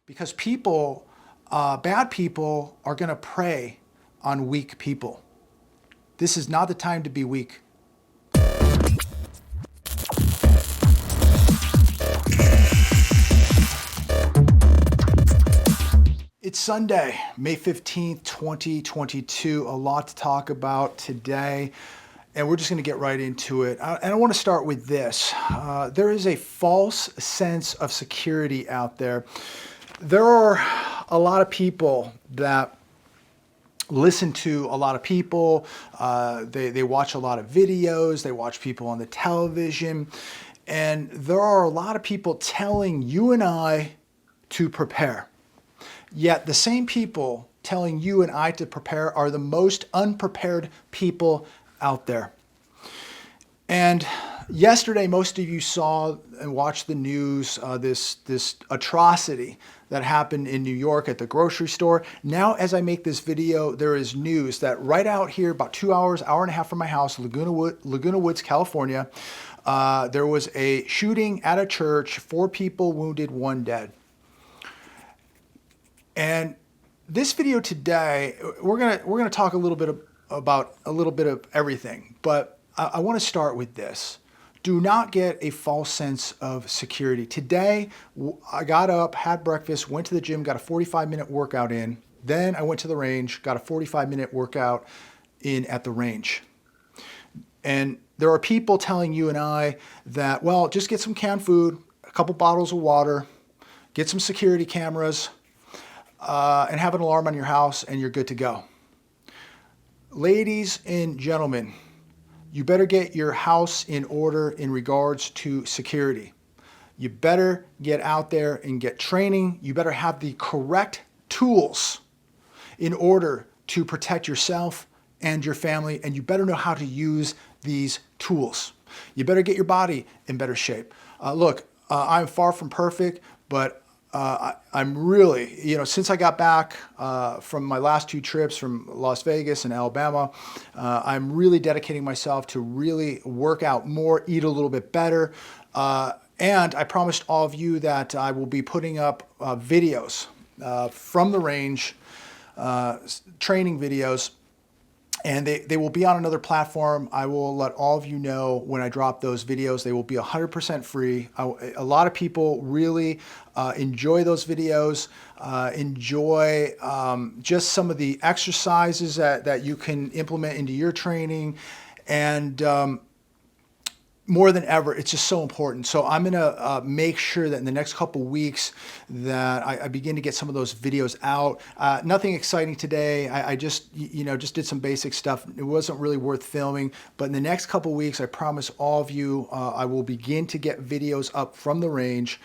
Because people, bad people are going to prey on weak people. This is not the time to be weak. It's Sunday, May 15th, 2022. A lot to talk about today, and we're just going to get right into it. And I want to start with this. There is a false sense of security out there. There are a lot of people that listen to a lot of people. They watch a lot of videos. They watch people on the television. And there are a lot of people telling you and I to prepare. Yet the same people telling you and I to prepare are the most unprepared people out there. And yesterday, most of you saw and watched the news, this atrocity that happened in New York at the grocery store. Now, as I make this video, there is news that right out here, about 2 hours, hour and a half from my house, Laguna Woods, California, there was a shooting at a church, 4 people wounded, 1 dead. And this video today, we're gonna talk a little bit about a little bit of everything, but I want to start with this. Do not get a false sense of security. Today, I got up, had breakfast, went to the gym, got a 45-minute workout in. Then I went to the range, got a 45-minute workout in at the range. And there are people telling you and I that, well, just get some canned food, a couple bottles of water, get some security cameras, and have an alarm on your house, and you're good to go. Ladies and gentlemen, you better get your house in order in regards to security. You better get out there and get training. You better have the correct tools in order to protect yourself and your family, and you better know how to use these tools. You better get your body in better shape. Look, I'm far from perfect, but I'm really, since I got back from my last 2 trips from Las Vegas and Alabama, I'm really dedicating myself to really work out more, eat a little bit better. And I promised all of you that I will be putting up videos from the range, training videos. And they will be on another platform. I will let all of you know when I drop those videos. They will be 100% free. A lot of people really enjoy those videos, enjoy just some of the exercises that you can implement into your training. And more than ever, it's just so important. So I'm gonna make sure that in the next couple weeks that I begin to get some of those videos out. Nothing exciting today. I just did some basic stuff. It wasn't really worth filming, but in the next couple weeks, I promise all of you, I will begin to get videos up from the range.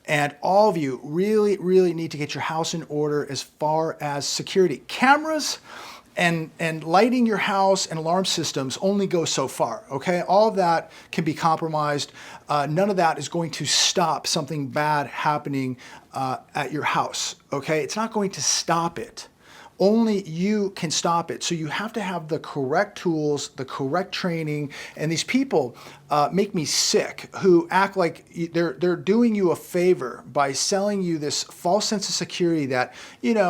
And all of you really, really need to get your house in order as far as security. Cameras and lighting your house and alarm systems only go so far, okay? All of that can be compromised. None of that is going to stop something bad happening at your house, okay? It's not going to stop it. Only you can stop it. So you have to have the correct tools, the correct training, and these people make me sick who act like they're doing you a favor by selling you this false sense of security that,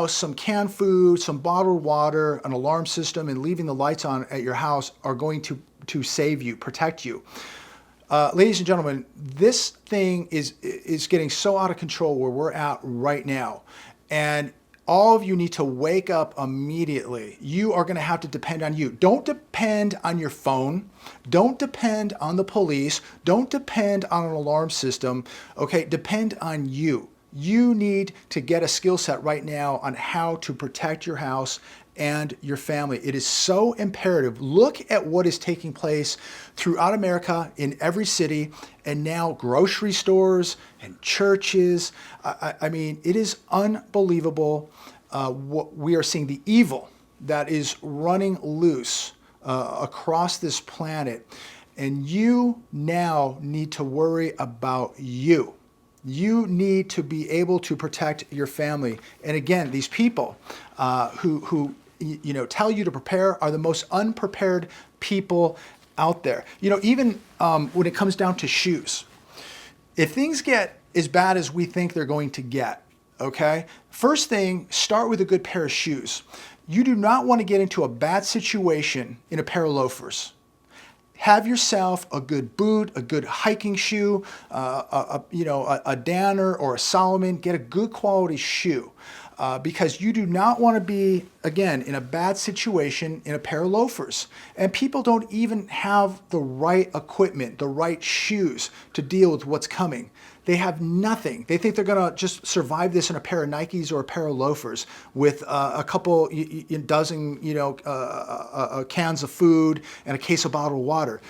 some canned food, some bottled water, an alarm system, and leaving the lights on at your house are going to save you, protect you. Ladies and gentlemen, this thing is getting so out of control where we're at right now. And all of you need to wake up immediately. You are going to have to depend on you. Don't depend on your phone. Don't depend on the police. Don't depend on an alarm system. Okay, depend on you. You need to get a skill set right now on how to protect your house and your family. It is so imperative. Look at what is taking place throughout America in every city, and now grocery stores and churches. I mean, it is unbelievable what we are seeing, the evil that is running loose across this planet. And you now need to worry about you. You need to be able to protect your family. And again, these people who tell you to prepare are the most unprepared people out there. Even when it comes down to shoes, if things get as bad as we think they're going to get, okay? First thing, start with a good pair of shoes. You do not want to get into a bad situation in a pair of loafers. Have yourself a good boot, a good hiking shoe, a Danner or a Solomon. Get a good quality shoe because you do not want to be, again, in a bad situation in a pair of loafers. And people don't even have the right equipment, the right shoes to deal with what's coming. They have nothing. They think they're going to just survive this in a pair of Nikes or a pair of loafers with a couple dozen, cans of food and a case of bottled water.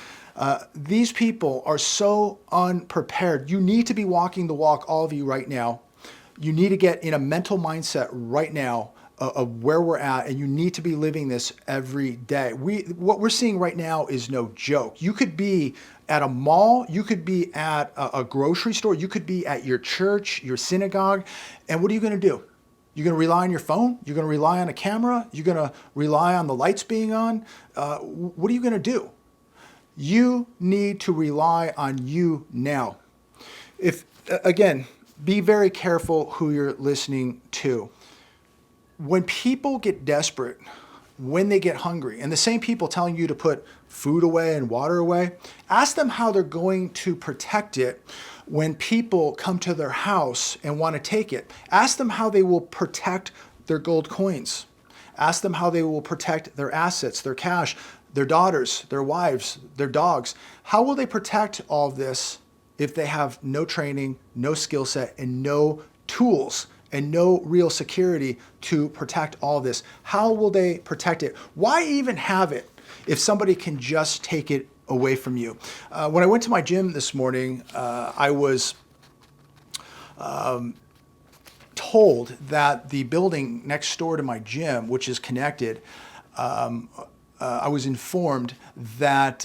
These people are so unprepared. You need to be walking the walk, all of you right now. You need to get in a mental mindset right now of where we're at, and you need to be living this every day. What we're seeing right now is no joke. You could be at a mall, you could be at a grocery store, you could be at your church, your synagogue, and what are you going to do? You're going to rely on your phone? You're going to rely on a camera? You're going to rely on the lights being on? What are you going to do? You need to rely on you now. Again, be very careful who you're listening to. When people get desperate, when they get hungry, and the same people telling you to put food away and water away, ask them how they're going to protect it when people come to their house and want to take it. Ask them how they will protect their gold coins. Ask them how they will protect their assets, their cash, their daughters, their wives, their dogs. How will they protect all of this if they have no training, no skill set, and no tools and no real security to protect all of this? How will they protect it? Why even have it if somebody can just take it away from you? When I went to my gym this morning, I was told that the building next door to my gym, which is connected, I was informed that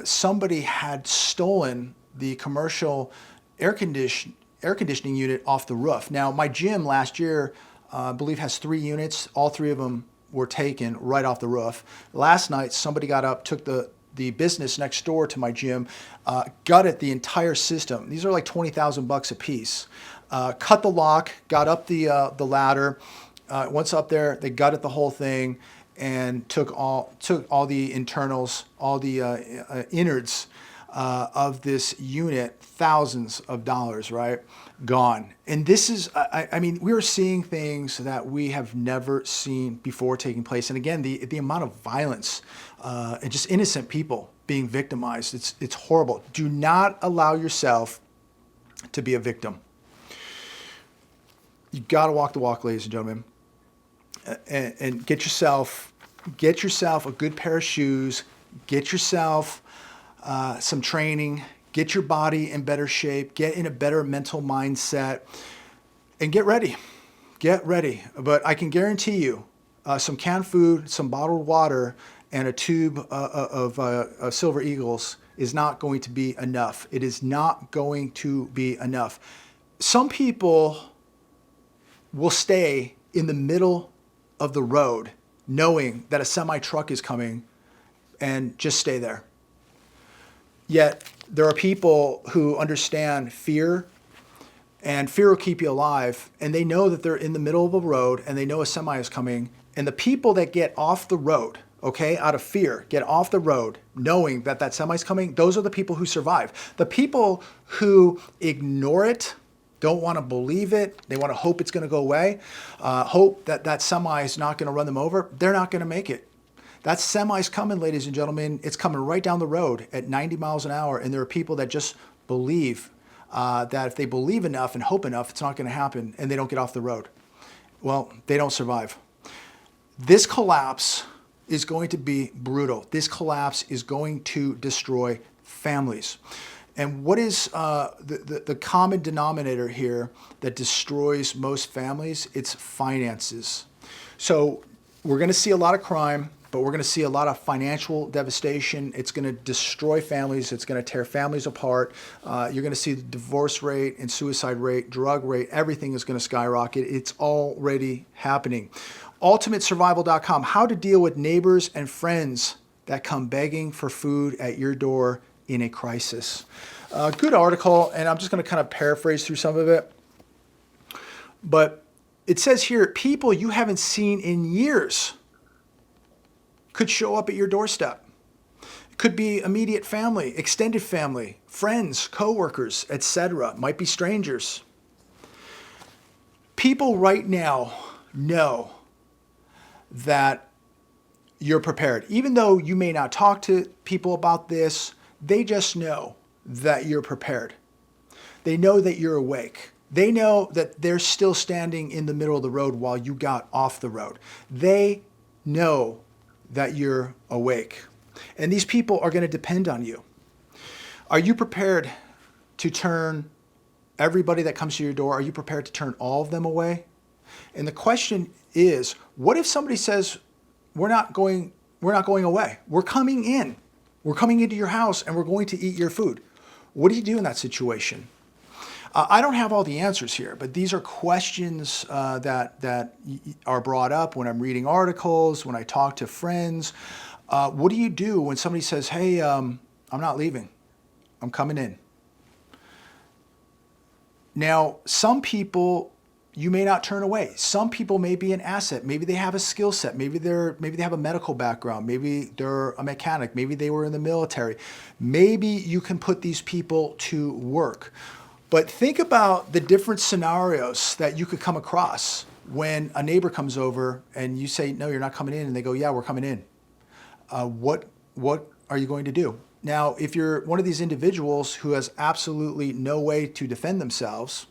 somebody had stolen the commercial air conditioning unit off the roof. Now, my gym last year, I believe, has 3 units. All 3 of them were taken right off the roof. Last night, somebody got up, took the business next door to my gym, gutted the entire system. These are like $20,000 a piece. Cut the lock, got up the ladder. Once up there, they gutted the whole thing and took all the internals, all the innards of this unit, thousands of dollars, right? Gone. And this is, I mean, we're seeing things that we have never seen before taking place. And again, the amount of violence and just innocent people being victimized, it's horrible. Do not allow yourself to be a victim. You got to walk the walk, ladies and gentlemen, and get yourself a good pair of shoes, get yourself some training, get your body in better shape, get in a better mental mindset, and get ready. Get ready. But I can guarantee you some canned food, some bottled water, and a tube of Silver Eagles is not going to be enough. It is not going to be enough. Some people will stay in the middle of the road knowing that a semi-truck is coming and just stay there. Yet there are people who understand fear, and fear will keep you alive, and they know that they're in the middle of a road and they know a semi is coming, and the people that get off the road, okay, out of fear, get off the road knowing that that semi is coming, those are the people who survive. The people who ignore it, don't want to believe it, they want to hope it's going to go away, hope that that semi is not going to run them over, they're not going to make it. That semi's coming, ladies and gentlemen. It's coming right down the road at 90 miles an hour, and there are people that just believe that if they believe enough and hope enough, it's not going to happen, and they don't get off the road. Well, they don't survive. This collapse is going to be brutal. This collapse is going to destroy families. And what is the common denominator here that destroys most families? It's finances. So we're going to see a lot of crime, but we're going to see a lot of financial devastation. It's going to destroy families. It's going to tear families apart. You're going to see the divorce rate and suicide rate, drug rate, everything is going to skyrocket. It's already happening. UltimateSurvival.com, how to deal with neighbors and friends that come begging for food at your door in a crisis. Good article, and I'm just going to kind of paraphrase through some of it. But It says here, people you haven't seen in years could show up at your doorstep. It could be immediate family, extended family, friends, coworkers, etc. Might be strangers. People right now know that you're prepared. Even though you may not talk to people about this, they just know that you're prepared. They know that you're awake. They know that they're still standing in the middle of the road while you got off the road. They know that you're awake. And these people are going to depend on you. Are you prepared to turn everybody that comes to your door? Are you prepared to turn all of them away? And the question is, what if somebody says, we're not going away. We're coming in. We're coming into your house and we're going to eat your food. What do you do in that situation? I don't have all the answers here, but these are questions that are brought up when I'm reading articles, when I talk to friends. What do you do when somebody says, hey, I'm not leaving. I'm coming in. Now, some people you may not turn away. Some people may be an asset. Maybe they have a skill set. Maybe they have a medical background. Maybe they're a mechanic. Maybe they were in the military. Maybe you can put these people to work. But think about the different scenarios that you could come across when a neighbor comes over and you say, no, you're not coming in. And they go, yeah, we're coming in. What are you going to do? Now, if you're one of these individuals who has absolutely no way to defend themselves,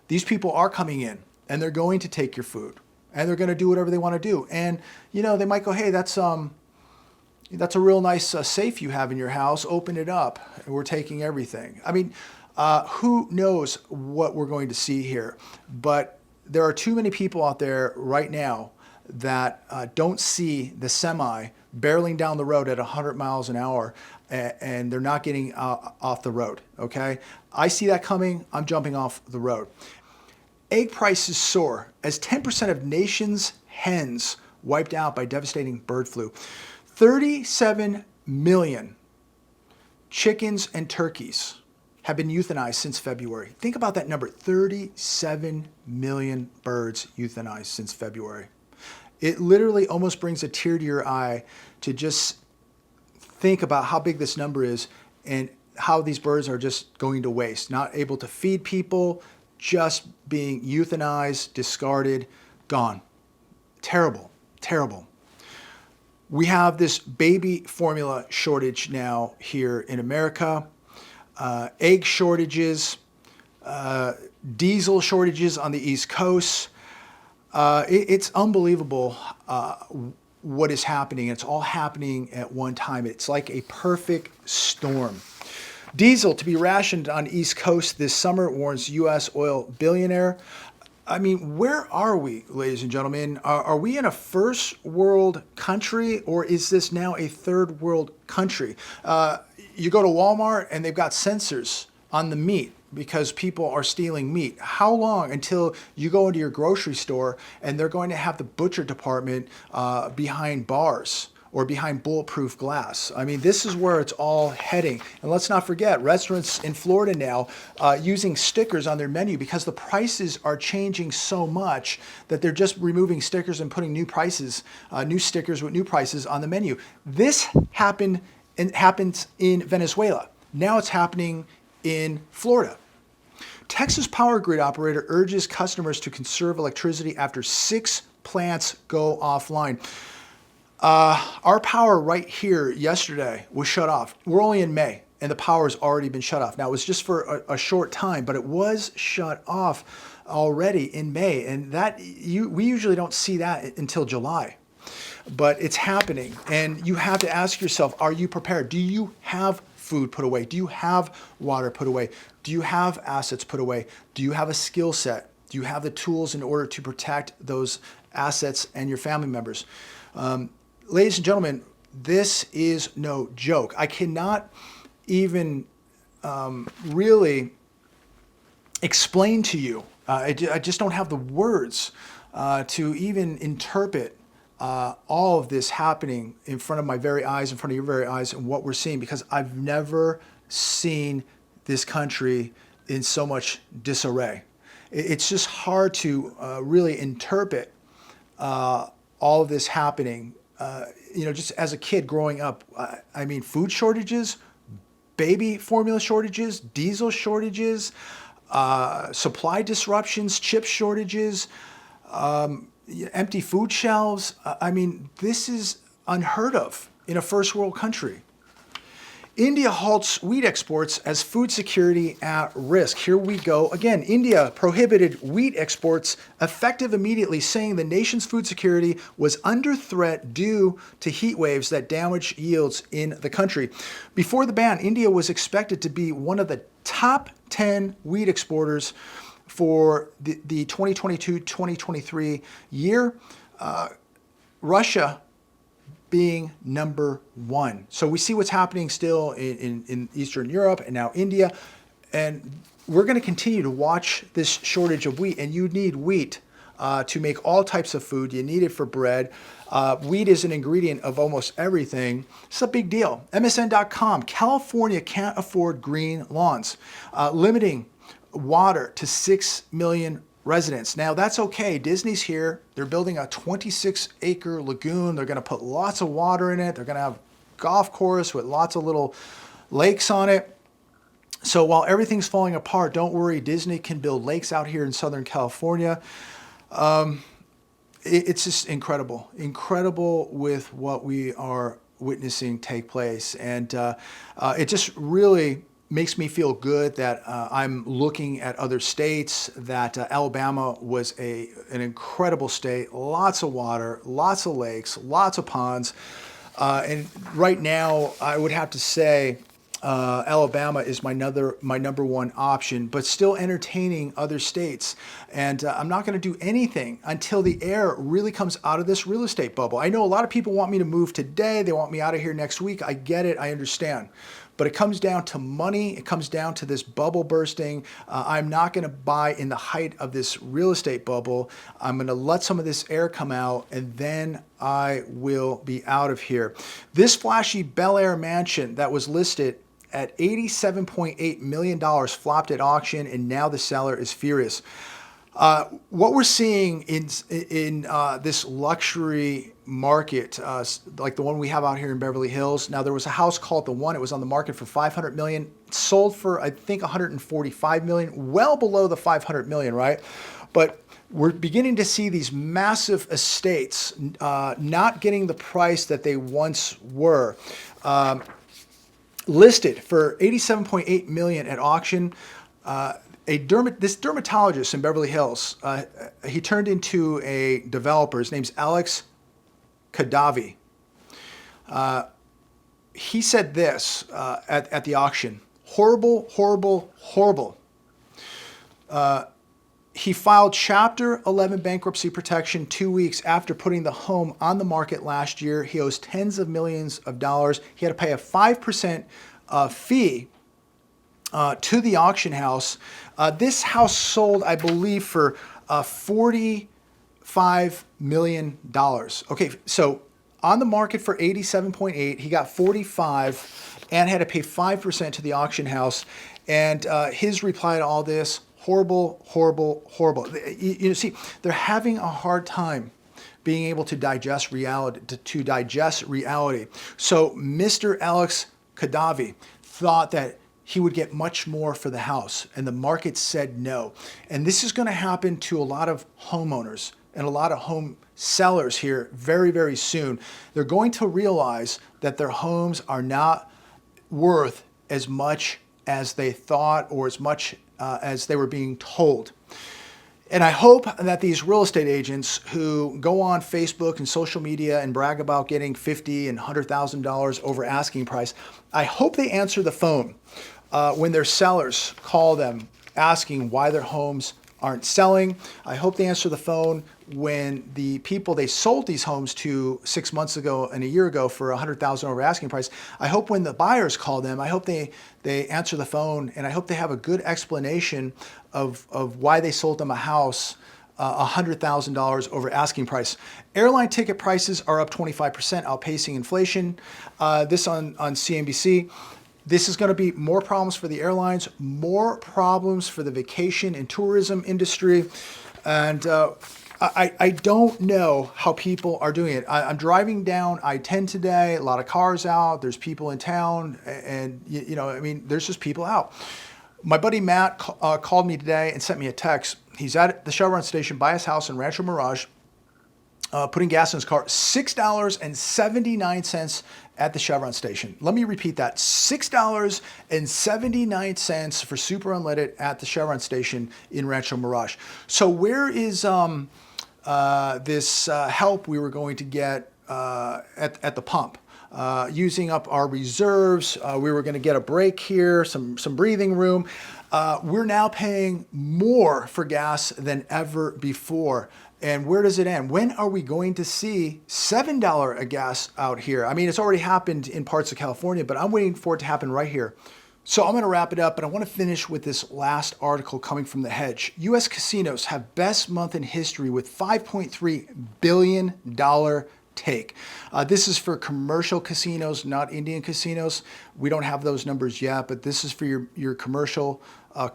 these people are coming in and they're going to take your food and they're going to do whatever they want to do. And, you know, they might go, hey, that's a real nice safe you have in your house. Open it up. We're taking everything. I mean, who knows what we're going to see here? But there are too many people out there right now that don't see the semi barreling down the road at 100 miles an hour and they're not getting off the road, okay? I see that coming, I'm jumping off the road. Egg prices soar as 10% of nation's hens wiped out by devastating bird flu. 37 million chickens and turkeys have been euthanized since February. Think about that number, 37 million birds euthanized since February. It literally almost brings a tear to your eye to just think about how big this number is and how these birds are just going to waste, not able to feed people, just being euthanized, discarded, gone. Terrible, terrible. We have this baby formula shortage now here in America, egg shortages, diesel shortages on the East Coast. It's unbelievable what is happening. It's all happening at one time. It's like a perfect storm. Diesel to be rationed on East Coast this summer, warns U.S. oil billionaire. I mean, where are we, ladies and gentlemen? Are we in a first world country or is this now a third world country? You go to Walmart and they've got sensors on the meat because people are stealing meat. How long until you go into your grocery store and they're going to have the butcher department behind bars or behind bulletproof glass? I mean, this is where it's all heading. And let's not forget, restaurants in Florida now using stickers on their menu because the prices are changing so much that they're just removing stickers and putting new prices, new stickers with new prices on the menu. This happens in Venezuela. Now it's happening in Florida. Texas power grid operator urges customers to conserve electricity after 6 plants go offline. Our power right here yesterday was shut off. We're only in May and the power's already been shut off. Now it was just for a short time, but it was shut off already in May. And we usually don't see that until July, but it's happening. And you have to ask yourself, are you prepared? Do you have food put away? Do you have water put away? Do you have assets put away? Do you have a skill set? Do you have the tools in order to protect those assets and your family members? Ladies and gentlemen, this is no joke. I cannot even really explain to you. I just don't have the words to even interpret all of this happening in front of my very eyes, in front of your very eyes, and what we're seeing, because I've never seen this country in so much disarray. It's just hard to really interpret all of this happening. Just as a kid growing up, I mean, food shortages, baby formula shortages, diesel shortages, supply disruptions, chip shortages, empty food shelves. I mean, this is unheard of in a first world country. India halts wheat exports as food security at risk. Here we go again. India prohibited wheat exports effective immediately, saying the nation's food security was under threat due to heat waves that damaged yields in the country. Before the ban, India was expected to be one of the top 10 wheat exporters for the 2022-2023 year. Russia being number one. So we see what's happening still in Eastern Europe and now India. And we're going to continue to watch this shortage of wheat. And you need wheat to make all types of food. You need it for bread. Wheat is an ingredient of almost everything. It's a big deal. MSN.com, California can't afford green lawns, limiting water to 6 million residents. Now that's okay. Disney's here. They're building a 26-acre lagoon. They're going to put lots of water in it. They're going to have a golf course with lots of little lakes on it. So while everything's falling apart, don't worry. Disney can build lakes out here in Southern California. It's just incredible. Incredible with what we are witnessing take place. And it just really makes me feel good that I'm looking at other states, that Alabama was an incredible state, lots of water, lots of lakes, lots of ponds. And right now, I would have to say Alabama is my number one option, but still entertaining other states. And I'm not going to do anything until the air really comes out of this real estate bubble. I know a lot of people want me to move today. They want me out of here next week. I get it. I understand. But it comes down to money. It comes down to this bubble bursting. I'm not going to buy in the height of this real estate bubble. I'm going to let some of this air come out, and then I will be out of here. This flashy Bel Air mansion that was listed at $87.8 million flopped at auction, and now the seller is furious. What we're seeing in this luxury market, like the one we have out here in Beverly Hills. Now, there was a house called The One. It was on the market for $500 million. Sold for, I think, $145 million, well below the $500 million, right? But we're beginning to see these massive estates not getting the price that they once were. Listed for $87.8 million at auction. This dermatologist in Beverly Hills, he turned into a developer. His name's Alex Kadavi. He said this at the auction: horrible, horrible, horrible. He filed Chapter 11 bankruptcy protection 2 weeks after putting the home on the market last year. He owes tens of millions of dollars. He had to pay a 5% fee to the auction house. This house sold, I believe, for $45 million. Okay, so on the market for 87.8, he got 45 and had to pay 5% to the auction house. And his reply to all this: horrible, horrible, horrible. You see, they're having a hard time being able to digest reality. So Mr. Alex Kadavi thought that he would get much more for the house, and the market said no. And this is going to happen to a lot of homeowners and a lot of home sellers here very, very soon. They're going to realize that their homes are not worth as much as they thought, or as much as they were being told. And I hope that these real estate agents who go on Facebook and social media and brag about getting $50,000 and $100,000 over asking price, I hope they answer the phone when their sellers call them asking why their homes aren't selling. I hope they answer the phone when the people they sold these homes to 6 months ago and a year ago for $100,000 over asking price. I hope when the buyers call them, I hope they answer the phone, and I hope they have a good explanation of why they sold them a house $100,000 over asking price. Airline ticket prices are up 25%, outpacing inflation. This on CNBC. This is going to be more problems for the airlines, more problems for the vacation and tourism industry. And I don't know how people are doing it. I'm driving down I-10 today, a lot of cars out, there's people in town, and I mean, there's just people out. My buddy Matt called me today and sent me a text. He's at the Chevron station by his house in Rancho Mirage, putting gas in his car, $6.79 at the Chevron station. Let me repeat that, $6.79 for super unleaded at the Chevron station in Rancho Mirage. So where is this help we were going to get at the pump? Using up our reserves, we were going to get a break here, some breathing room. We're now paying more for gas than ever before. And where does it end? When are we going to see $7 a gas out here? I mean, it's already happened in parts of California, but I'm waiting for it to happen right here. So I'm going to wrap it up, but I want to finish with this last article coming from The Hedge. U.S. casinos have best month in history with $5.3 billion take. This is for commercial casinos, not Indian casinos. We don't have those numbers yet, but this is for your commercial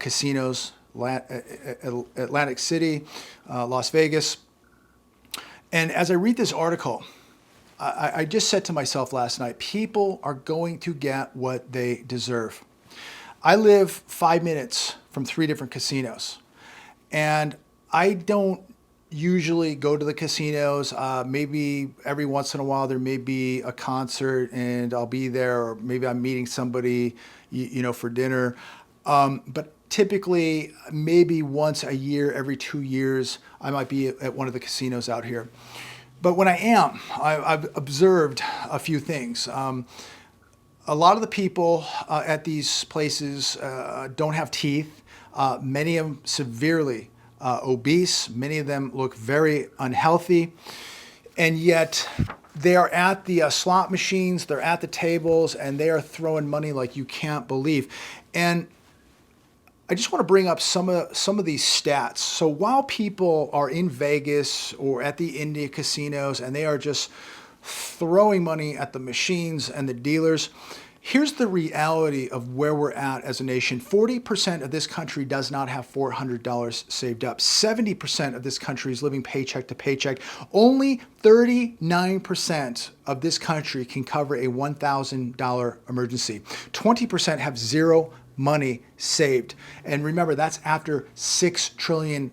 casinos, Atlantic City, Las Vegas. And as I read this article, I just said to myself last night, people are going to get what they deserve. I live 5 minutes from 3 different casinos, and I don't usually go to the casinos. Maybe every once in a while there may be a concert and I'll be there, or maybe I'm meeting somebody, for dinner. But typically, maybe once a year, every 2 years, I might be at one of the casinos out here. But when I am, I've observed a few things. A lot of the people at these places don't have teeth. Many of them severely obese. Many of them look very unhealthy. And yet they are at the slot machines, they're at the tables, and they are throwing money like you can't believe. And I just want to bring up some of these stats. So while people are in Vegas or at the India casinos and they are just throwing money at the machines and the dealers, here's the reality of where we're at as a nation. 40% of this country does not have $400 saved up. 70% of this country is living paycheck to paycheck. Only 39% of this country can cover a $1,000 emergency. 20% have zero money saved. And remember, that's after $6 trillion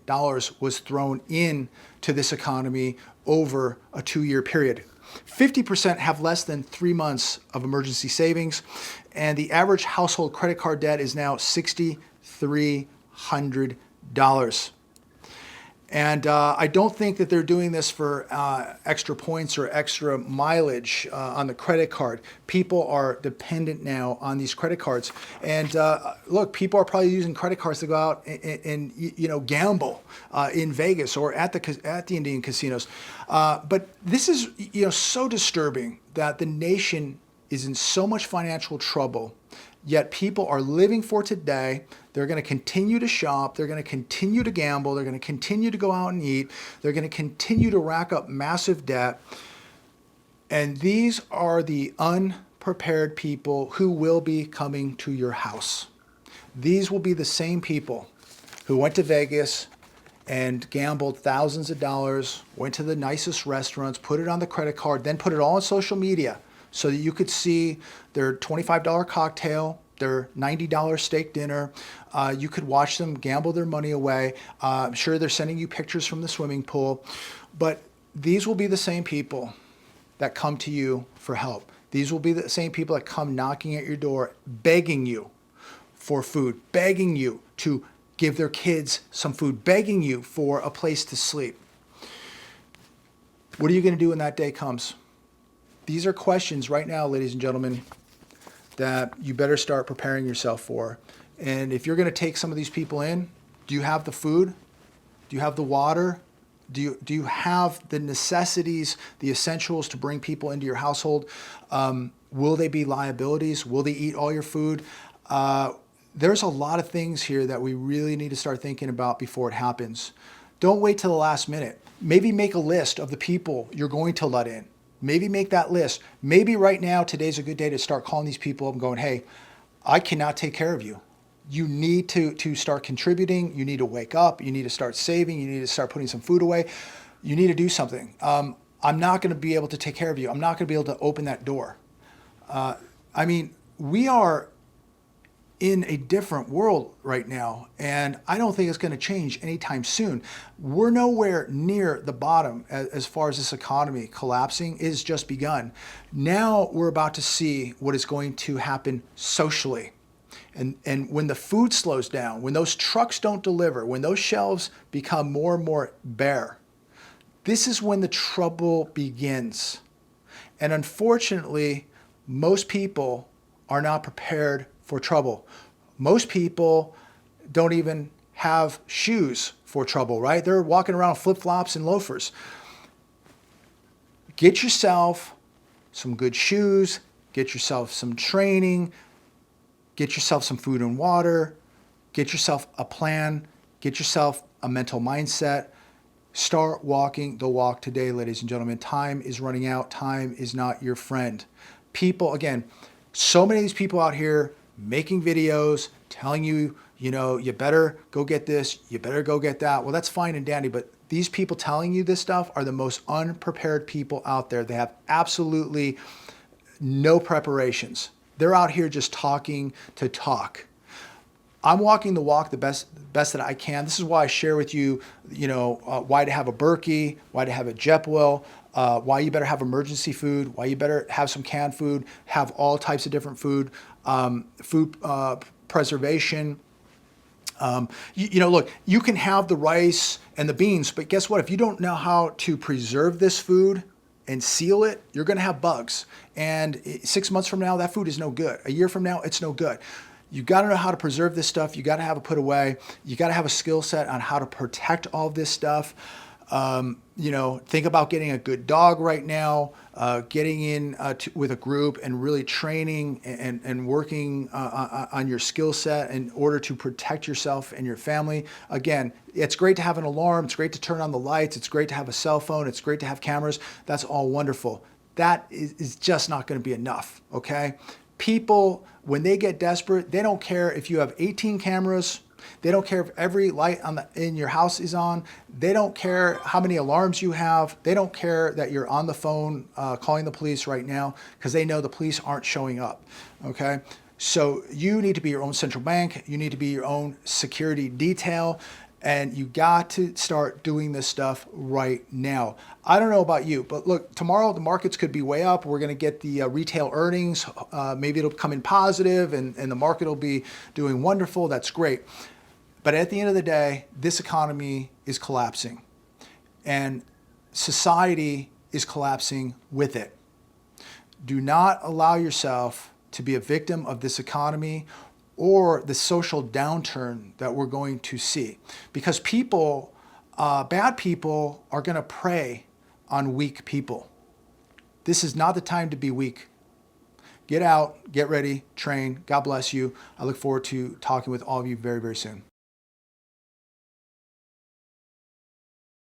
was thrown into this economy over a 2-year period. 50% have less than 3 months of emergency savings, and the average household credit card debt is now $6,300. And I don't think that they're doing this for extra points or extra mileage on the credit card. People are dependent now on these credit cards. And look, people are probably using credit cards to go out and gamble in Vegas or at the Indian casinos. But this is so disturbing that the nation is in so much financial trouble, yet people are living for today. They're going to continue to shop. They're going to continue to gamble. They're going to continue to go out and eat. They're going to continue to rack up massive debt. And these are the unprepared people who will be coming to your house. These will be the same people who went to Vegas and gambled thousands of dollars, went to the nicest restaurants, put it on the credit card, then put it all on social media so that you could see their $25 cocktail, their $90 steak dinner. You could watch them gamble their money away. I'm sure they're sending you pictures from the swimming pool. But these will be the same people that come to you for help. These will be the same people that come knocking at your door, begging you for food, begging you to give their kids some food, begging you for a place to sleep. What are you going to do when that day comes? These are questions right now, ladies and gentlemen, that you better start preparing yourself for. And if you're going to take some of these people in, do you have the food? Do you have the water? Do you have the necessities, the essentials to bring people into your household? Will they be liabilities? Will they eat all your food? There's a lot of things here that we really need to start thinking about before it happens. Don't wait till the last minute. Maybe make a list of the people you're going to let in. Maybe make that list. Maybe right now, today's a good day to start calling these people up and going, hey, I cannot take care of you. You need to start contributing. You need to wake up. You need to start saving. You need to start putting some food away. You need to do something. I'm not going to be able to take care of you. I'm not going to be able to open that door. I mean, we are in a different world right now, and I don't think it's going to change anytime soon. We're nowhere near the bottom as far as this economy collapsing. It has just begun. Now we're about to see what is going to happen socially. And when the food slows down, when those trucks don't deliver, when those shelves become more and more bare, this is when the trouble begins. And unfortunately, most people are not prepared for trouble. Most people don't even have shoes for trouble, right? They're walking around flip-flops and loafers. Get yourself some good shoes, get yourself some training, get yourself some food and water, get yourself a plan, get yourself a mental mindset. Start walking the walk today, ladies and gentlemen. Time is running out. Time is not your friend. People, again, so many of these people out here making videos, telling you, you know, you better go get this, you better go get that. Well, that's fine and dandy, but these people telling you this stuff are the most unprepared people out there. They have absolutely no preparations. They're out here just talking to talk. I'm walking the walk the best that I can. This is why I share with you, why to have a Berkey, why to have a Jetboil, why you better have emergency food, why you better have some canned food, have all types of different food, food preservation. Look, you can have the rice and the beans, but guess what? If you don't know how to preserve this food and seal it, you're going to have bugs. And 6 months from now, that food is no good. A year from now, it's no good. You got to know how to preserve this stuff. You got to have it put away. You got to have a skill set on how to protect all of this stuff. Think about getting a good dog right now, getting in with a group and really training and working on your skill set in order to protect yourself and your family. Again, it's great to have an alarm. It's great to turn on the lights. It's great to have a cell phone. It's great to have cameras. That's all wonderful. That is just not going to be enough, okay? People, when they get desperate, they don't care if you have 18 cameras. They don't care if every light in your house is on. They don't care how many alarms you have. They don't care that you're on the phone calling the police right now because they know the police aren't showing up, okay? So you need to be your own central bank. You need to be your own security detail. And you got to start doing this stuff right now. I don't know about you, but look, tomorrow the markets could be way up. We're going to get the retail earnings. Maybe it'll come in positive and the market will be doing wonderful. That's great. But at the end of the day, this economy is collapsing and society is collapsing with it. Do not allow yourself to be a victim of this economy or the social downturn that we're going to see. Because people, bad people, are going to prey on weak people. This is not the time to be weak. Get out, get ready, train. God bless you. I look forward to talking with all of you very, very soon.